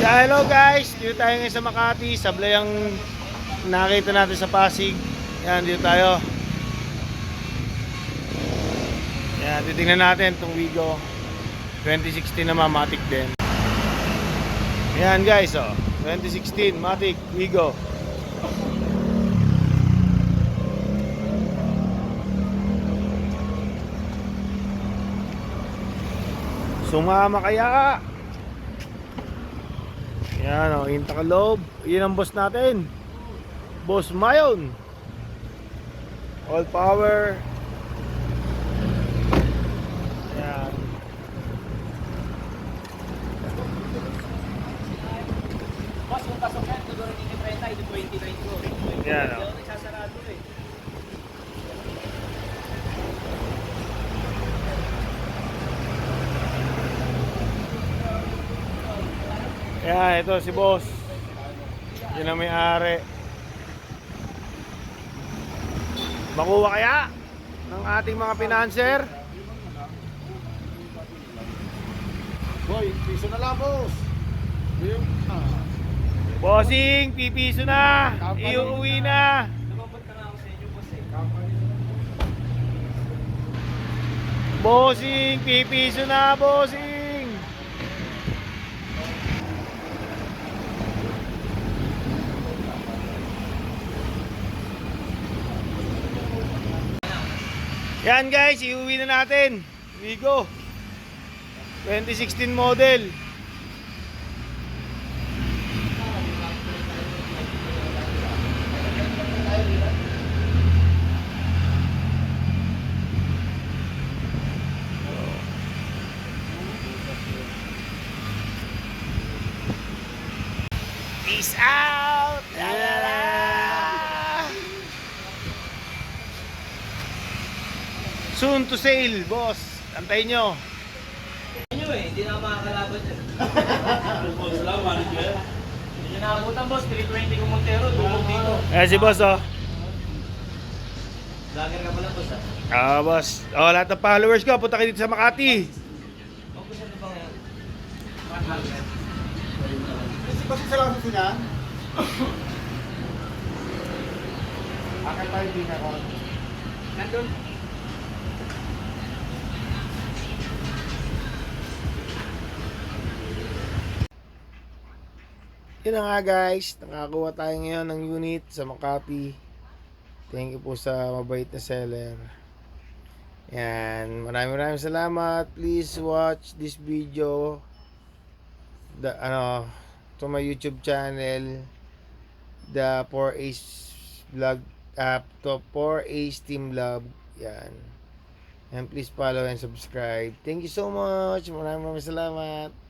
Yeah, hello guys, dito tayo ngayon sa Makati. Sablay ang nakita natin sa Pasig. Yan, dito tayo. Yan, titingnan natin itong Wigo 2016 na Matic din. Yan guys, 2016 Matic Wigo. Sumama kaya. Yan Intakaloob. Yan ang boss natin, Boss Mayon. All power. Yan. Boss, kung pasok yan, siguro hindi prenta, ito 29 ko. Yan Hindi ako nagsasarado eh. Yan, ito si boss. Yan ang may-ari. Makuha kaya ng ating mga financer? Boy, piso na lang, boss. Bossing, pipiso na. Iuwi na. Lumabot ka nga ako sa inyo, boss eh. Bossing, pipiso na, bossing. Yan guys, iuwi na natin. Wigo 2016 model. Peace out. La, la, la. Soon to sail, boss. Antayin nyo. Inyo eh, hindi na ako makakalaban dyan. Boss lang, manager. Hindi nyo nakabutan, boss. 320 kong Montero, dumog dito. Eh si boss Vlogger ka pala, boss ah. Boss. Lahat ng followers ko, punta kayo dito sa Makati. Huwag ko siya na ba ngayon? Kasi sa lang sa sinan. Akin tayo din ako. Nandun. Yun na nga guys, nakakuha tayo ngayon ng unit sa Makati. Thank you po sa mabait na seller. Yan, maraming salamat. Please watch this video to my YouTube channel, the 4A's vlog to 4A's Team Love. Yan. And please follow and subscribe. Thank you so much. Maraming salamat.